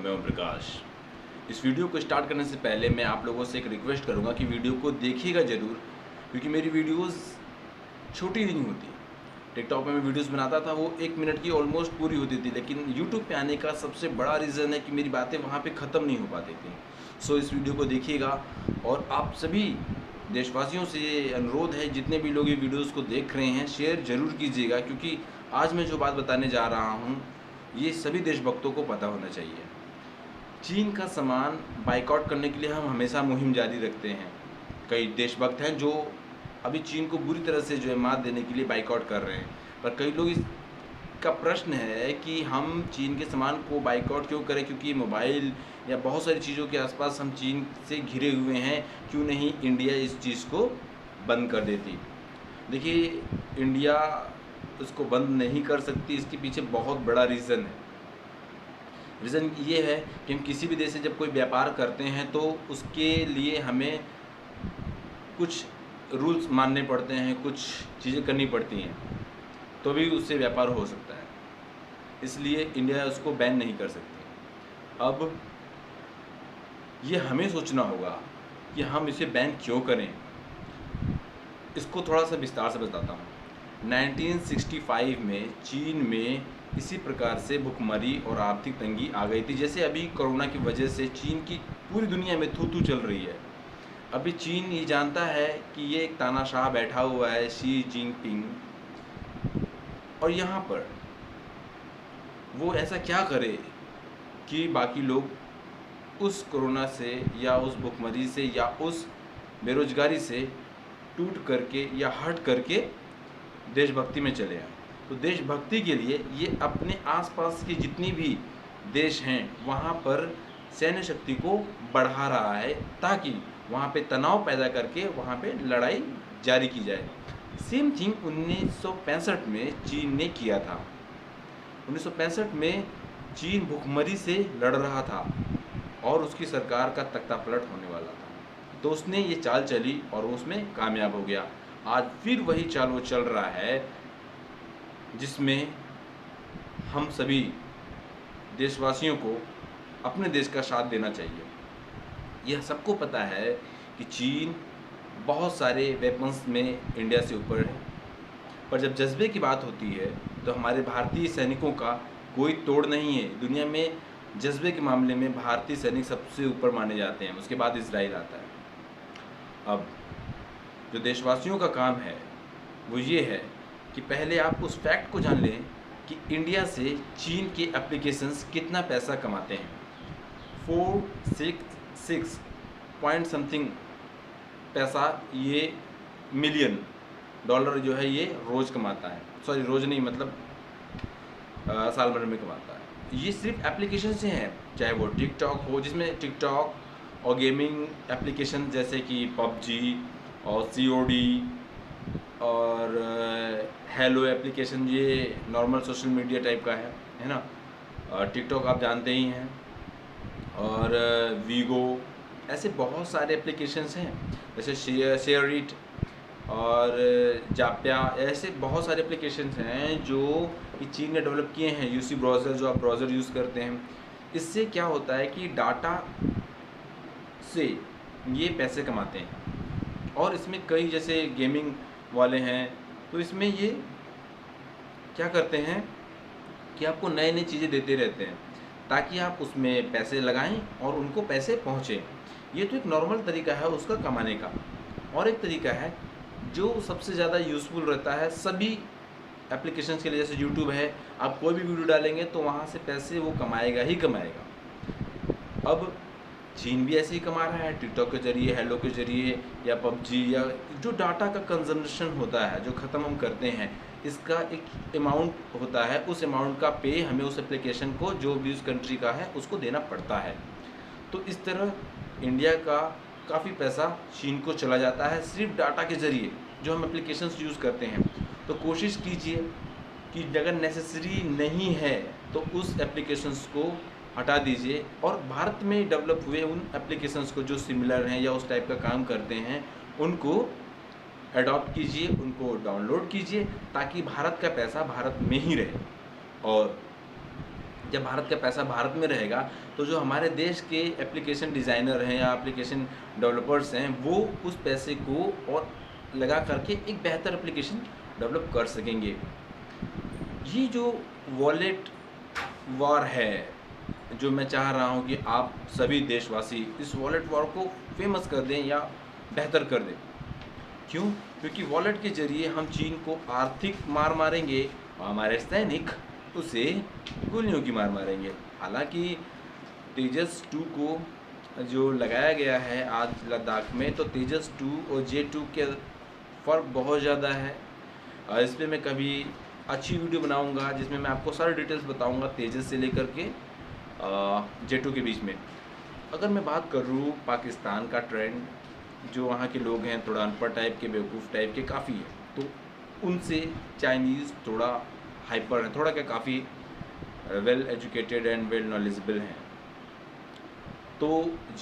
मैं ओम प्रकाश। इस वीडियो को स्टार्ट करने से पहले मैं आप लोगों से एक रिक्वेस्ट करूंगा कि वीडियो को देखिएगा ज़रूर, क्योंकि मेरी वीडियोस छोटी नहीं होती। टिकटॉक में मैं वीडियोस बनाता था, वो 1 मिनट की ऑलमोस्ट पूरी होती थी, लेकिन यूट्यूब पे आने का सबसे बड़ा रीज़न है कि मेरी बातें वहाँ पे ख़त्म नहीं हो पाती थी। सो इस वीडियो को देखिएगा और आप सभी देशवासियों से अनुरोध है, जितने भी लोग ये वीडियोस को देख रहे हैं शेयर ज़रूर कीजिएगा, क्योंकि आज मैं जो बात बताने जा रहा हूँ ये सभी देशभक्तों को पता होना चाहिए। चीन का सामान बाइकआउट करने के लिए हम हमेशा मुहिम जारी रखते हैं। कई देशभक्त हैं जो अभी चीन को बुरी तरह से जो है मात देने के लिए बाइकआउट कर रहे हैं, पर कई लोग इसका प्रश्न है कि हम चीन के सामान को बाइकआउट क्यों करें, क्योंकि मोबाइल या बहुत सारी चीज़ों के आसपास हम चीन से घिरे हुए हैं, क्यों नहीं इंडिया इस चीज़ को बंद कर देती। देखिए, इंडिया उसको बंद नहीं कर सकती, इसके पीछे बहुत बड़ा रीज़न है। रीज़न ये है कि हम किसी भी देश से जब कोई व्यापार करते हैं तो उसके लिए हमें कुछ रूल्स मानने पड़ते हैं, कुछ चीज़ें करनी पड़ती हैं, तो भी उससे व्यापार हो सकता है। इसलिए इंडिया उसको बैन नहीं कर सकती। अब ये हमें सोचना होगा कि हम इसे बैन क्यों करें। इसको थोड़ा सा विस्तार से बताता हूँ। 1965 में चीन में इसी प्रकार से भुखमरी और आर्थिक तंगी आ गई थी, जैसे अभी कोरोना की वजह से चीन की पूरी दुनिया में थू चल रही है। अभी चीन ये जानता है कि ये एक तानाशाह बैठा हुआ है, शी जिनपिंग, और यहाँ पर वो ऐसा क्या करे कि बाकी लोग उस कोरोना से या उस भुखमरी से या उस बेरोजगारी से टूट करके या हट करके देशभक्ति में चले आए। तो देशभक्ति के लिए ये अपने आसपास के जितनी भी देश हैं वहाँ पर सैन्य शक्ति को बढ़ा रहा है, ताकि वहाँ पे तनाव पैदा करके वहाँ पे लड़ाई जारी की जाए। सेम थिंग 1965 में चीन ने किया था। 1965 में चीन भुखमरी से लड़ रहा था और उसकी सरकार का तख्ता पलट होने वाला था, तो उसने ये चाल चली और उसमें कामयाब हो गया। आज फिर वही चाल वो चल रहा है, जिसमें हम सभी देशवासियों को अपने देश का साथ देना चाहिए। यह सबको पता है कि चीन बहुत सारे वेपन्स में इंडिया से ऊपर है, पर जब जज्बे की बात होती है तो हमारे भारतीय सैनिकों का कोई तोड़ नहीं है। दुनिया में जज्बे के मामले में भारतीय सैनिक सबसे ऊपर माने जाते हैं, उसके बाद इजराइल आता है। अब जो देशवासियों का काम है वो ये है कि पहले आप उस फैक्ट को जान लें कि इंडिया से चीन के एप्लीकेशंस कितना पैसा कमाते हैं। 466 पॉइंट समथिंग पैसा ये मिलियन डॉलर जो है ये रोज़ कमाता है। सॉरी, रोज़ नहीं, मतलब साल भर में कमाता है। ये सिर्फ एप्लीकेशन से हैं, चाहे वो टिकटॉक हो, जिसमें टिकटॉक और गेमिंग एप्लीकेशन जैसे कि पबजी और COD और हेलो एप्लीकेशन, ये नॉर्मल सोशल मीडिया टाइप का है ना। टिकटॉक आप जानते ही हैं, और वीगो, ऐसे बहुत सारे एप्लीकेशंस हैं, जैसे शेयर इट और जाप्या, ऐसे बहुत सारे एप्लीकेशंस हैं जो कि चीन ने डेवलप किए हैं। UC ब्राउज़र, जो आप ब्राउज़र यूज़ करते हैं, इससे क्या होता है कि डाटा से ये पैसे कमाते हैं। और इसमें कई जैसे गेमिंग वाले हैं, तो इसमें ये क्या करते हैं कि आपको नए नई चीज़ें देते रहते हैं ताकि आप उसमें पैसे लगाएं और उनको पैसे पहुँचें। ये तो एक नॉर्मल तरीका है उसका कमाने का। और एक तरीका है जो सबसे ज़्यादा यूज़फुल रहता है सभी एप्लीकेशंस के लिए, जैसे यूट्यूब है, आप कोई भी वीडियो डालेंगे तो वहाँ से पैसे वो कमाएगा ही कमाएगा। अब चीन भी ऐसे ही कमा रहा है, टिकटॉक के जरिए, हेलो के जरिए, या पबजी, या जो डाटा का कंजम्पशन होता है जो ख़त्म हम करते हैं, इसका एक अमाउंट होता है, उस अमाउंट का पे हमें उस एप्लीकेशन को, जो भी उस कंट्री का है, उसको देना पड़ता है। तो इस तरह इंडिया का काफ़ी पैसा चीन को चला जाता है सिर्फ डाटा के ज़रिए जो हम एप्लीकेशंस यूज़ करते हैं। तो कोशिश कीजिए कि अगर नेसेसरी नहीं है तो उस एप्लीकेशंस को हटा दीजिए, और भारत में डेवलप हुए उन एप्लीकेशंस को जो सिमिलर हैं या उस टाइप का काम करते हैं उनको अडॉप्ट कीजिए, उनको डाउनलोड कीजिए, ताकि भारत का पैसा भारत में ही रहे। और जब भारत का पैसा भारत में रहेगा तो जो हमारे देश के एप्लीकेशन डिज़ाइनर हैं या एप्लीकेशन डेवलपर्स हैं वो उस पैसे को और लगा करके एक बेहतर एप्लीकेशन डेवलप कर सकेंगे। ये जो वॉलेट वॉर है, जो मैं चाह रहा हूँ कि आप सभी देशवासी इस वॉलेट वॉर को फेमस कर दें या बेहतर कर दें। क्यों? क्योंकि वॉलेट के जरिए हम चीन को आर्थिक मार मारेंगे और हमारे सैनिक उसे गोलियों की मार मारेंगे। हालांकि तेजस 2 को जो लगाया गया है आज लद्दाख में, तो तेजस 2 और J2 के फ़र्क बहुत ज़्यादा है। इस पर मैं कभी अच्छी वीडियो बनाऊंगा जिसमें मैं आपको सारे डिटेल्स बताऊंगा तेजस से लेकर के J2 के बीच में। अगर मैं बात करूँ पाकिस्तान का ट्रेंड, जो वहाँ के लोग हैं थोड़ा अनपढ़ टाइप के, बेवकूफ़ टाइप के काफ़ी है, तो उनसे चाइनीज़ थोड़ा हाइपर है, थोड़ा क्या काफ़ी well educated and well knowledgeable हैं। तो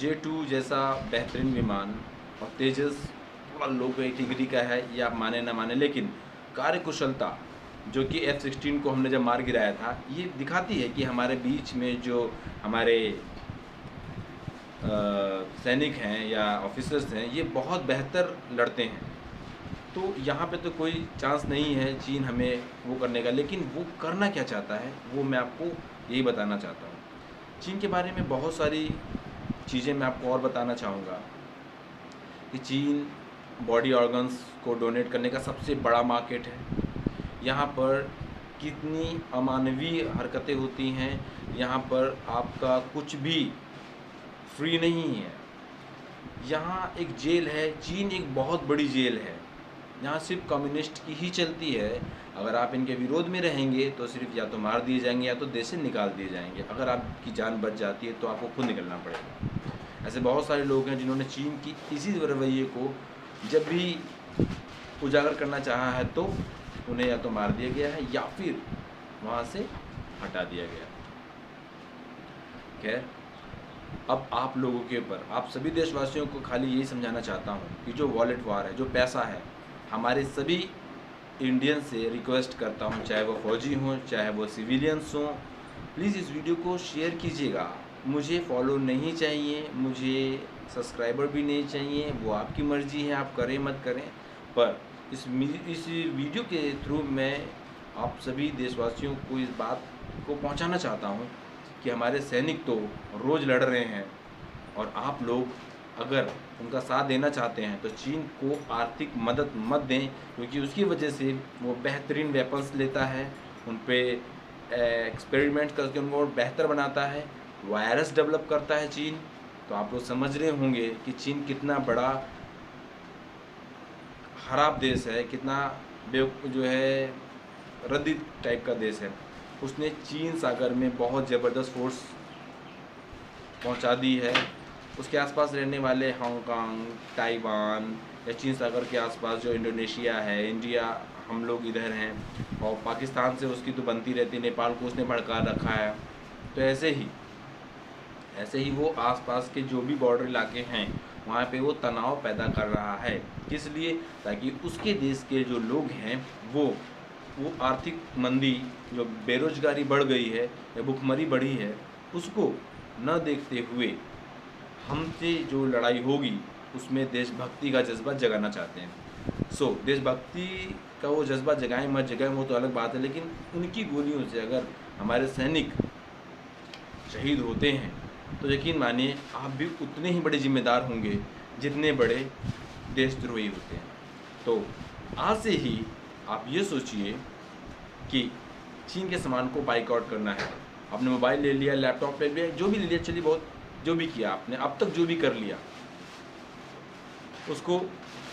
J2 जैसा बेहतरीन विमान और तेजस थोड़ा लो कैटेगरी का है, ये आप माने ना माने, लेकिन कार्यकुशलता जो कि F-16 को हमने जब मार गिराया था, ये दिखाती है कि हमारे बीच में जो हमारे सैनिक हैं या ऑफिसर्स हैं ये बहुत बेहतर लड़ते हैं। तो यहाँ पे तो कोई चांस नहीं है चीन हमें वो करने का, लेकिन वो करना क्या चाहता है वो मैं आपको यही बताना चाहता हूँ। चीन के बारे में बहुत सारी चीज़ें मैं आपको और बताना चाहूँगा कि चीन बॉडी ऑर्गन्स को डोनेट करने का सबसे बड़ा मार्केट है। यहाँ पर कितनी अमानवीय हरकतें होती हैं, यहाँ पर आपका कुछ भी फ्री नहीं है। यहाँ एक जेल है, चीन एक बहुत बड़ी जेल है, यहाँ सिर्फ कम्युनिस्ट की ही चलती है। अगर आप इनके विरोध में रहेंगे तो सिर्फ या तो मार दिए जाएंगे या तो देश से निकाल दिए जाएंगे। अगर आपकी जान बच जाती है तो आपको खुद निकलना पड़ेगा। ऐसे बहुत सारे लोग हैं जिन्होंने चीन की इसी रवैये को जब भी उजागर करना चाहा है तो उन्हें या तो मार दिया गया है या फिर वहाँ से हटा दिया गया। खैर, अब आप लोगों के ऊपर, आप सभी देशवासियों को खाली यही समझाना चाहता हूँ कि जो वॉलेट वार है, जो पैसा है, हमारे सभी इंडियन से रिक्वेस्ट करता हूँ, चाहे वो फौजी हों चाहे वो सिविलियंस हों, प्लीज़ इस वीडियो को शेयर कीजिएगा। मुझे फॉलो नहीं चाहिए, मुझे सब्सक्राइबर भी नहीं चाहिए, वो आपकी मर्ज़ी है, आप करें मत करें। पर इस वीडियो के थ्रू मैं आप सभी देशवासियों को इस बात को पहुंचाना चाहता हूं कि हमारे सैनिक तो रोज़ लड़ रहे हैं और आप लोग अगर उनका साथ देना चाहते हैं तो चीन को आर्थिक मदद मत दें, क्योंकि उसकी वजह से वो बेहतरीन वेपन्स लेता है, उन पे एक्सपेरिमेंट करके उनको बेहतर बनाता है, वायरस डेवलप करता है चीन। तो आप लोग समझ रहे होंगे कि चीन कितना बड़ा खराब देश है, कितना जो है रद्दी टाइप का देश है। उसने चीन सागर में बहुत ज़बरदस्त फोर्स पहुंचा दी है। उसके आसपास रहने वाले हांगकांग, ताइवान या चीन सागर के आसपास जो इंडोनेशिया है, इंडिया, हम लोग इधर हैं, और पाकिस्तान से उसकी तो बनती रहती, नेपाल को उसने भड़का रखा है। तो ऐसे ही वो आसपास के जो भी बॉर्डर इलाके हैं वहाँ पे वो तनाव पैदा कर रहा है। किस लिए? ताकि उसके देश के जो लोग हैं वो आर्थिक मंदी, जो बेरोजगारी बढ़ गई है या भुखमरी बढ़ी है, उसको न देखते हुए हमसे जो लड़ाई होगी उसमें देशभक्ति का जज्बा जगाना चाहते हैं। देशभक्ति का वो जज्बा जगाएं मत जगाएं वो तो अलग बात है, लेकिन उनकी गोलियों से अगर हमारे सैनिक शहीद होते हैं तो यकीन मानिए आप भी उतने ही बड़े जिम्मेदार होंगे जितने बड़े देशद्रोही होते हैं। तो आज से ही आप ये सोचिए कि चीन के सामान को बाइकआउट करना है। आपने मोबाइल ले लिया, लैपटॉप ले लिया, जो भी ले लिया, चलिए बहुत जो भी किया आपने अब तक, जो भी कर लिया उसको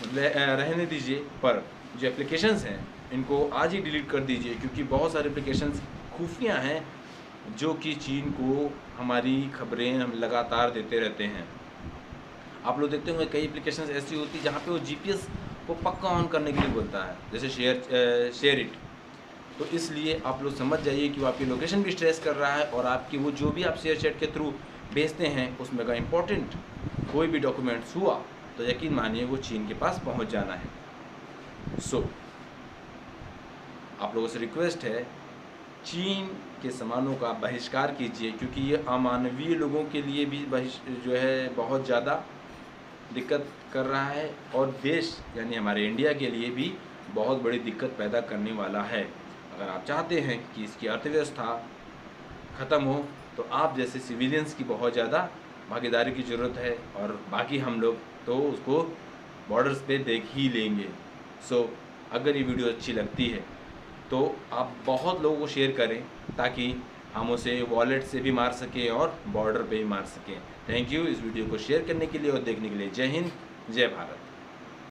रहने दीजिए, पर जो एप्लीकेशंस हैं इनको आज ही डिलीट कर दीजिए, क्योंकि बहुत सारे एप्लीकेशंस खुफिया हैं जो कि चीन को हमारी खबरें हम लगातार देते रहते हैं। आप लोग देखते होंगे कई एप्लीकेशंस ऐसी होती है जहाँ पे वो जीपीएस को पक्का ऑन करने के लिए बोलता है, जैसे शेयर इट। तो इसलिए आप लोग समझ जाइए कि वो आपकी लोकेशन भी ट्रेस कर रहा है और आपकी वो जो भी आप शेयर चैट के थ्रू भेजते हैं उसमें अगर इम्पोर्टेंट कोई भी डॉक्यूमेंट्स हुआ तो यकीन मानिए वो चीन के पास पहुंच जाना है। आप लोगों से रिक्वेस्ट है, चीन के सामानों का बहिष्कार कीजिए, क्योंकि ये अमानवीय लोगों के लिए भी जो है बहुत ज़्यादा दिक्कत कर रहा है और देश यानी हमारे इंडिया के लिए भी बहुत बड़ी दिक्कत पैदा करने वाला है। अगर आप चाहते हैं कि इसकी अर्थव्यवस्था ख़त्म हो तो आप जैसे सिविलियंस की बहुत ज़्यादा भागीदारी की ज़रूरत है, और बाकी हम लोग तो उसको बॉर्डर्स पे देख ही लेंगे। सो अगर ये वीडियो अच्छी लगती है तो आप बहुत लोगों को शेयर करें ताकि हम उसे वॉलेट से भी मार सकें और बॉर्डर पे भी मार सकें। थैंक यू इस वीडियो को शेयर करने के लिए और देखने के लिए। जय हिंद, जय भारत।